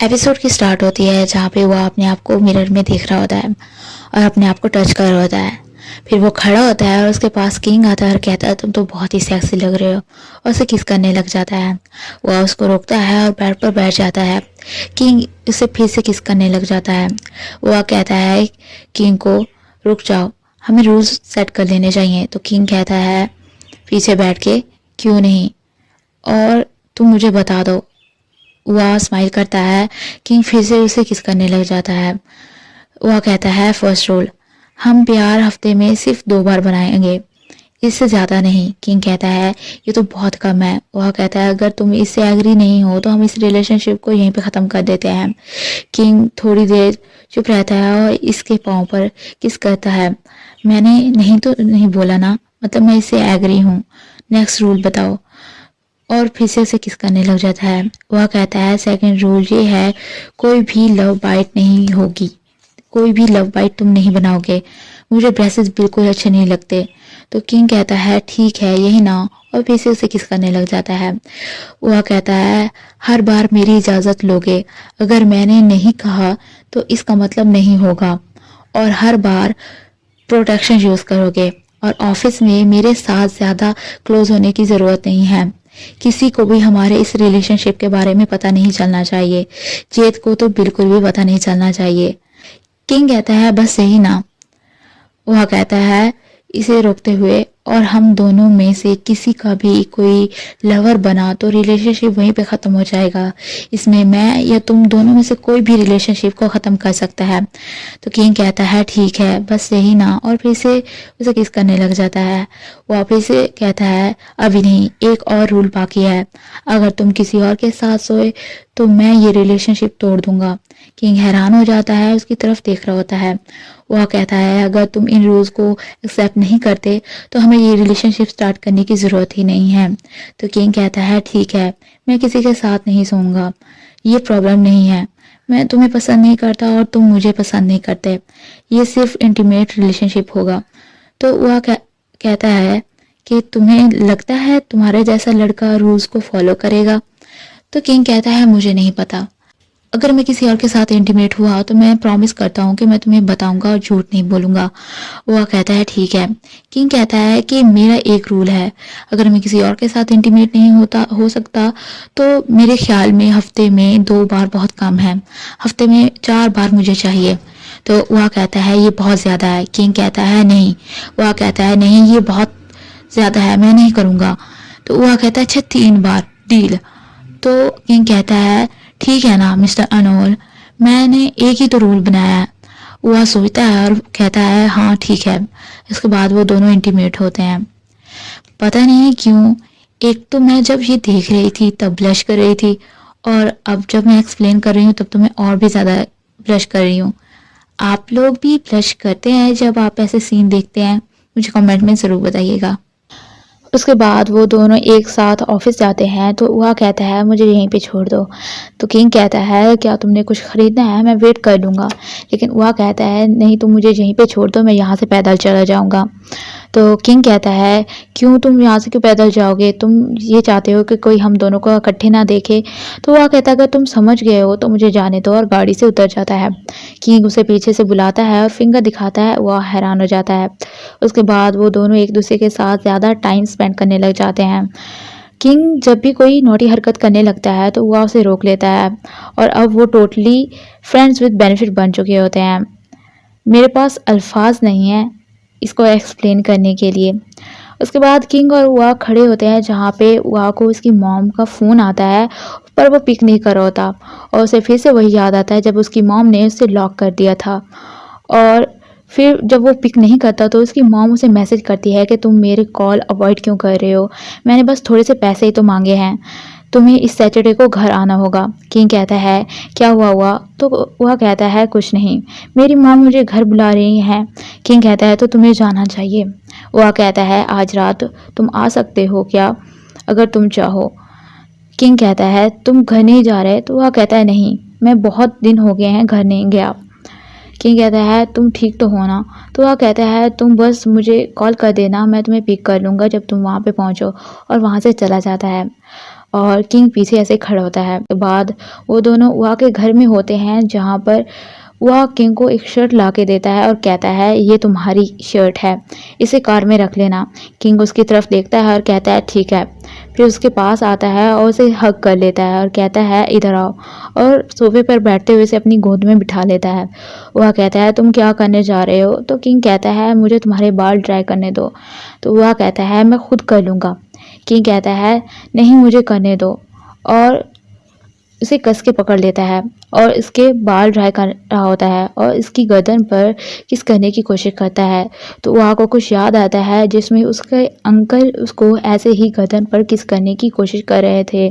Episode की start होती है जहाँ पे वो अपने आप को मिरर में देख रहा होता है और अपने आप को टच कर रहा होता है। फिर वो खड़ा होता है और उसके पास किंग आता है और कहता है तुम तो बहुत ही सेक्सी लग रहे हो, और उसे किस करने लग जाता है। वह उसको रोकता है और बेड पर बैठ जाता है। किंग उसे फिर से किस करने लग जाता है। वह कहता है किंग को, रुक जाओ, हमें रूल्स सेट कर लेने चाहिए। तो किंग कहता है पीछे बैठ के, क्यों नहीं, और तुम मुझे बता दो। वह स्माइल करता है। किंग फिर से उसे किस करने लग जाता है। वह कहता है फर्स्ट रूल, हम प्यार हफ्ते में सिर्फ 2 बार बनाएंगे, इससे ज़्यादा नहीं। किंग कहता है ये तो बहुत कम है। वह कहता है अगर तुम इससे एग्री नहीं हो तो हम इस रिलेशनशिप को यहीं पे ख़त्म कर देते हैं। किंग थोड़ी देर चुप रहता है और इसके पाँव पर किस करता है। मैंने नहीं तो नहीं बोला ना, मतलब मैं इससे एग्री हूँ, नेक्स्ट रूल बताओ। और फिर से उसे किस करने लग जाता है। वह कहता है सेकंड रूल ये है, कोई भी लव बाइट नहीं होगी, कोई भी लव बाइट तुम नहीं बनाओगे, मुझे ब्रेसेस बिल्कुल अच्छे नहीं लगते। तो किंग कहता है ठीक है यही ना, और फिर से उसे किस करने लग जाता है। वह कहता है हर बार मेरी इजाज़त लोगे, अगर मैंने नहीं कहा तो इसका मतलब नहीं होगा, और हर बार प्रोटेक्शन यूज़ करोगे, और ऑफिस में मेरे साथ ज़्यादा क्लोज होने की ज़रूरत नहीं है। किसी को भी हमारे इस रिलेशनशिप के बारे में पता नहीं चलना चाहिए, जेद को तो बिल्कुल भी पता नहीं चलना चाहिए। किंग कहता है बस यही ना। वह कहता है इसे रोकते हुए, और हम दोनों में से किसी का भी कोई लवर बना तो रिलेशनशिप वहीं पे ख़त्म हो जाएगा, इसमें मैं या तुम दोनों में से कोई भी रिलेशनशिप को ख़त्म कर सकता है। तो किंग कहता है ठीक है बस यही ना, और फिर से उसे किस करने लग जाता है। वह फिर से कहता है अभी नहीं, एक और रूल बाकी है, अगर तुम किसी और के साथ सोए तो मैं ये रिलेशनशिप तोड़ दूंगा। किंग हैरान हो जाता है, उसकी तरफ देख रहा होता है। वह कहता है अगर तुम इन रूल्स को एक्सेप्ट नहीं करते तो हमें ये रिलेशनशिप स्टार्ट करने की ज़रूरत ही नहीं है। तो किंग कहता है ठीक है, मैं किसी के साथ नहीं सोऊंगा, ये प्रॉब्लम नहीं है, मैं तुम्हें पसंद नहीं करता और तुम मुझे पसंद नहीं करते, ये सिर्फ इंटीमेट रिलेशनशिप होगा। तो वह कहता है कि तुम्हें लगता है तुम्हारे जैसा लड़का रूल्स को फॉलो करेगा। तो किंग कहता है मुझे नहीं पता, अगर मैं किसी और के साथ इंटीमेट हुआ तो मैं प्रॉमिस करता हूँ कि मैं तुम्हें बताऊंगा और झूठ नहीं बोलूंगा। वह कहता है ठीक है। किंग कहता है कि मेरा एक रूल है, अगर मैं किसी और के साथ इंटीमेट नहीं हो सकता तो मेरे ख्याल में हफ्ते में 2 बार बहुत कम है, हफ्ते में 4 बार मुझे चाहिए। तो वह कहता है ये बहुत ज़्यादा है। किंग कहता है नहीं। वह कहता है नहीं ये बहुत ज़्यादा है, मैं नहीं करूँगा। तो वह कहता है अच्छा 3 बार, डील। तो किंग कहता है ठीक है ना मिस्टर अनोल, मैंने एक ही तो रूल बनाया है। वह सोचता है और कहता है हाँ ठीक है। इसके बाद वो दोनों इंटीमेट होते हैं। पता नहीं क्यों, एक तो मैं जब ये देख रही थी तब ब्लश कर रही थी, और अब जब मैं एक्सप्लेन कर रही हूँ तब तो मैं और भी ज़्यादा ब्लश कर रही हूँ। आप लोग भी ब्लश करते हैं जब आप ऐसे सीन देखते हैं? मुझे कमेंट में ज़रूर बताइएगा। उसके बाद वो दोनों एक साथ ऑफिस जाते हैं। तो वह कहता है मुझे यहीं पे छोड़ दो। तो किंग कहता है क्या तुमने कुछ खरीदना है, मैं वेट कर लूँगा। लेकिन वह कहता है नहीं तुम मुझे यहीं पे छोड़ दो, मैं यहाँ से पैदल चला जाऊँगा। तो किंग कहता है क्यों, तुम यहाँ से क्यों पैदल जाओगे, तुम ये चाहते हो कि कोई हम दोनों को इकट्ठे ना देखे। तो वह कहता है अगर तुम समझ गए हो तो मुझे जाने दो, और गाड़ी से उतर जाता है। किंग उसे पीछे से बुलाता है और फिंगर दिखाता है। वह हैरान हो जाता है। उसके बाद वो दोनों एक दूसरे के साथ ज़्यादा टाइम स्पेंड करने लग जाते हैं। किंग जब भी कोई नोटी हरकत करने लगता है तो वह उसे रोक लेता है, और अब वो टोटली फ्रेंड्स विद बेनिफिट बन चुके होते हैं। मेरे पास अल्फाज नहीं है इसको एक्सप्लेन करने के लिए। उसके बाद किंग और वह खड़े होते हैं जहाँ पे वह को उसकी मॉम का फ़ोन आता है, पर वो पिक नहीं कर रहा होता, और उसे फिर से वही याद आता है जब उसकी मॉम ने उसे लॉक कर दिया था। और फिर जब वो पिक नहीं करता तो उसकी मॉम उसे मैसेज करती है कि तुम मेरे कॉल अवॉइड क्यों कर रहे हो, मैंने बस थोड़े से पैसे ही तो मांगे हैं, तुम्हें इस सैटरडे को घर आना होगा। किंग कहता है क्या हुआ। तो वह कहता है कुछ नहीं, मेरी माँ मुझे घर बुला रही हैं। किंग कहता है तो तुम्हें जाना चाहिए। वह कहता है आज रात तुम आ सकते हो क्या, अगर तुम चाहो। किंग कहता है तुम घर नहीं जा रहे। तो वह कहता है नहीं, मैं बहुत दिन हो गए हैं घर नहीं गया। किंग कहता है तुम ठीक तो हो ना। तो वह कहता है तुम बस मुझे कॉल कर देना, मैं तुम्हें पिक कर लूँगा जब तुम वहाँ पे पहुँचो, और वहाँ से चला जाता है। और किंग पीछे ऐसे खड़ा होता है। के बाद वो दोनों वहाँ के घर में होते हैं जहाँ पर वह किंग को एक शर्ट ला के देता है और कहता है ये तुम्हारी शर्ट है, इसे कार में रख लेना। किंग उसकी तरफ देखता है और कहता है ठीक है। फिर उसके पास आता है और उसे हग कर लेता है और कहता है इधर आओ, और सोफे पर बैठते हुए उसे अपनी गोद में बिठा लेता है। वह कहता है तुम क्या करने जा रहे हो? तो किंग कहता है मुझे तुम्हारे बाल ड्राई करने दो। तो वह कहता है मैं खुद कर लूँगा। किंग कहता है नहीं, मुझे करने दो, और उसे कस के पकड़ लेता है और इसके बाल ड्राई कर रहा होता है और इसकी गर्दन पर किस करने की कोशिश करता है। तो वहाँ को कुछ याद आता है जिसमें उसके अंकल उसको ऐसे ही गर्दन पर किस करने की कोशिश कर रहे थे,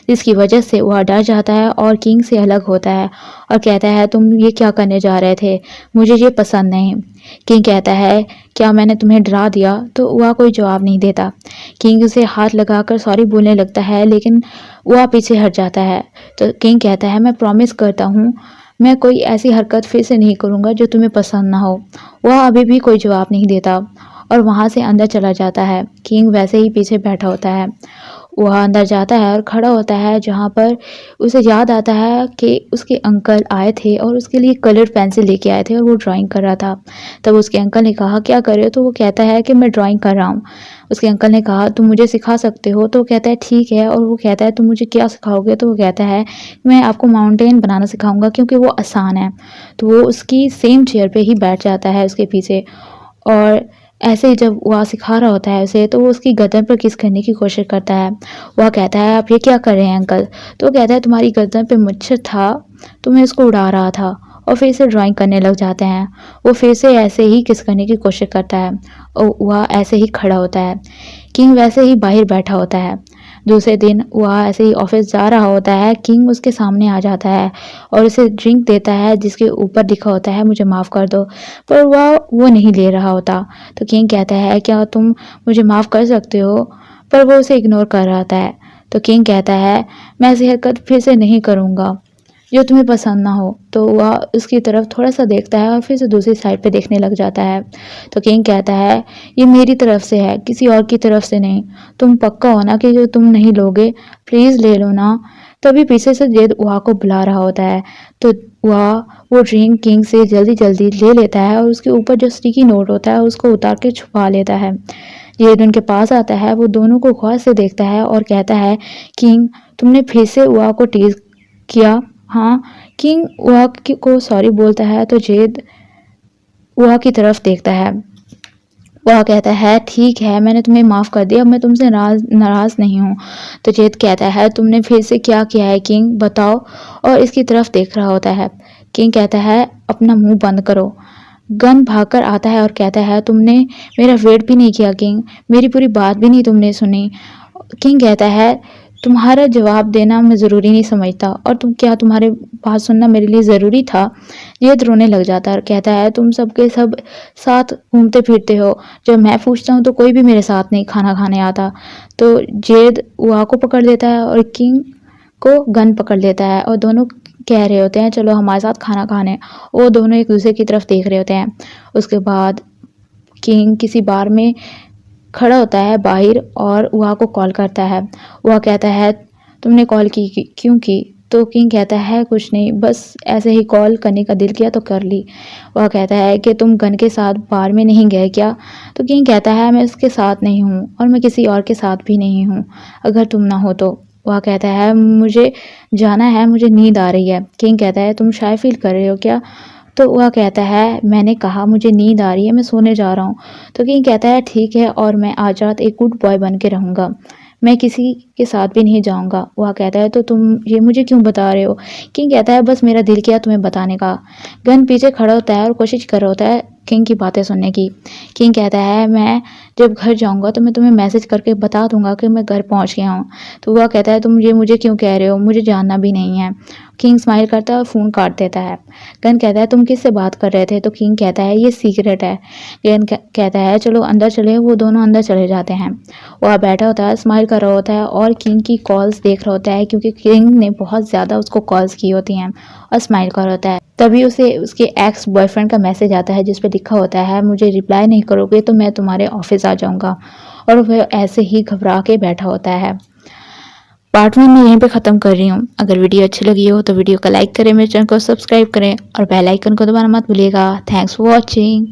जिसकी वजह से वह डर जाता है और किंग से अलग होता है और कहता है तुम ये क्या करने जा रहे थे, मुझे ये पसंद नहीं। किंग कहता है क्या मैंने तुम्हें डरा दिया? तो वह कोई जवाब नहीं देता। किंग उसे हाथ लगाकर सॉरी बोलने लगता है, लेकिन वह पीछे हट जाता है। तो किंग कहता है मैं प्रॉमिस करता हूँ मैं कोई ऐसी हरकत फिर से नहीं करूँगा जो तुम्हें पसंद ना हो। वह अभी भी कोई जवाब नहीं देता और वहाँ से अंदर चला जाता है। किंग वैसे ही पीछे बैठा होता है। वह अंदर जाता है और खड़ा होता है जहाँ पर उसे याद आता है कि उसके अंकल आए थे और उसके लिए कलर पेंसिल लेके आए थे और वो ड्राइंग कर रहा था। तब उसके अंकल ने कहा क्या कर रहे हो? तो वो कहता है कि मैं ड्राइंग कर रहा हूँ। उसके अंकल ने कहा तुम मुझे सिखा सकते हो? तो वो कहता है ठीक है। और वो कहता है तुम मुझे क्या सिखाओगे? तो वो कहता है मैं आपको माउंटेन बनाना सिखाऊंगा क्योंकि वो आसान है। तो वो उसकी सेम चेयर पे ही बैठ जाता है उसके पीछे, और ऐसे ही जब वह सिखा रहा होता है उसे तो वो उसकी गर्दन पर किस करने की कोशिश करता है। वह कहता है आप ये क्या कर रहे हैं अंकल? तो वो कहता है तुम्हारी गर्दन पे मच्छर था तो मैं उसको उड़ा रहा था। और फिर से ड्राइंग करने लग जाते हैं। वो फिर से ऐसे ही किस करने की कोशिश करता है और वह ऐसे ही खड़ा होता है। किंग वैसे ही बाहर बैठा होता है। दूसरे दिन वह ऐसे ही ऑफिस जा रहा होता है। किंग उसके सामने आ जाता है और उसे ड्रिंक देता है जिसके ऊपर लिखा होता है मुझे माफ़ कर दो, पर वह वो नहीं ले रहा होता। तो किंग कहता है क्या तुम मुझे माफ़ कर सकते हो? पर वो उसे इग्नोर कर रहा होता है। तो किंग कहता है मैं ऐसी हरकत फिर से नहीं करूँगा जो तुम्हें पसंद ना हो। तो वह उसकी तरफ थोड़ा सा देखता है और फिर से दूसरी साइड पे देखने लग जाता है। तो किंग कहता है ये मेरी तरफ से है, किसी और की तरफ से नहीं। तुम पक्का हो ना कि जो तुम नहीं लोगे? प्लीज़ ले लो ना। तभी पीछे से जेद वहाँ को बुला रहा होता है। तो वह वो ड्रिंक किंग से जल्दी जल्दी ले लेता है और उसके ऊपर जो स्टिकी नोट होता है उसको उतार के छुपा लेता है। जेद उनके पास आता है, वो दोनों को गौर से देखता है और कहता है किंग तुमने फिर से वहाँ को टीज किया? हाँ। किंग वह को सॉरी बोलता है तो जेद वह की तरफ देखता है। वह कहता है ठीक है मैंने तुम्हें माफ़ कर दिया, अब मैं तुमसे नाराज़ नहीं हूँ। तो जेद कहता है तुमने फिर से क्या किया है किंग, बताओ? और इसकी तरफ देख रहा होता है। किंग कहता है अपना मुंह बंद करो। गन भागकर आता है और कहता है तुमने मेरा वेट भी नहीं किया किंग, मेरी पूरी बात भी नहीं तुमने सुनी। किंग कहता है तुम्हारा जवाब देना मैं ज़रूरी नहीं समझता, और तुम्हारे बात सुनना मेरे लिए ज़रूरी था। ये रोने लग जाता है और कहता है तुम सबके सब साथ घूमते फिरते हो, जब मैं पूछता हूँ तो कोई भी मेरे साथ नहीं खाना खाने आता। तो जेद वहाँ को पकड़ लेता है और किंग को गन पकड़ लेता है और दोनों कह रहे होते हैं चलो हमारे साथ खाना खाने। वो दोनों एक दूसरे की तरफ देख रहे होते हैं। उसके बाद किंग किसी बार में खड़ा होता है बाहर और वहाँ को कॉल करता है। वह कहता है तुमने कॉल की क्यों की? तो किंग कहता है कुछ नहीं, बस ऐसे ही कॉल करने का दिल किया तो कर ली। वह कहता है कि तुम गन के साथ बार में नहीं गए क्या? तो किंग कहता है मैं उसके साथ नहीं हूँ और मैं किसी और के साथ भी नहीं हूँ अगर तुम ना हो तो। वह कहता है मुझे जाना है, मुझे नींद आ रही है। किंग कहता है तुम शाय फील कर रहे हो क्या? तो वह कहता है मैंने कहा मुझे नींद आ रही है, मैं सोने जा रहा हूँ। तो किंग कहता है ठीक है, और मैं आज रात एक गुड बॉय बन के रहूँगा, मैं किसी के साथ भी नहीं जाऊँगा। वह कहता है तो तुम ये मुझे क्यों बता रहे हो? किंग कहता है बस मेरा दिल किया तुम्हें बताने का। गन पीछे खड़ा होता है और कोशिश कर रहा होता है किंग की बातें सुनने की। किंग कहता है मैं जब घर जाऊँगा तो मैं तुम्हें मैसेज करके बता दूंगा कि मैं घर पहुँच गया हूँ। तो वह कहता है तुम ये मुझे क्यों कह रहे हो, मुझे जानना भी नहीं है। किंग स्माइल करता है और फ़ोन काट देता है। गन कहता है तुम किससे बात कर रहे थे? तो किंग कहता है ये सीक्रेट है। गन कहता है चलो अंदर चले। वो दोनों अंदर चले जाते हैं। वह बैठा होता है, स्माइल कर रहा होता है और किंग की कॉल्स देख रहा होता है क्योंकि किंग ने बहुत ज़्यादा उसको कॉल्स की होती हैं, और स्माइल कर रहा होता है। तभी उसे उसके एक्स बॉयफ्रेंड का मैसेज आता है जिस पे लिखा होता है मुझे रिप्लाई नहीं करोगे तो मैं तुम्हारे ऑफिस आ जाऊंगा। और वह ऐसे ही घबरा के बैठा होता है। पार्ट 1 मैं यहीं पे ख़त्म कर रही हूँ। अगर वीडियो अच्छी लगी हो तो वीडियो को लाइक करें, मेरे चैनल को सब्सक्राइब करें और बेल आइकन को दबाना मत भूलिएगा। Thanks for watching.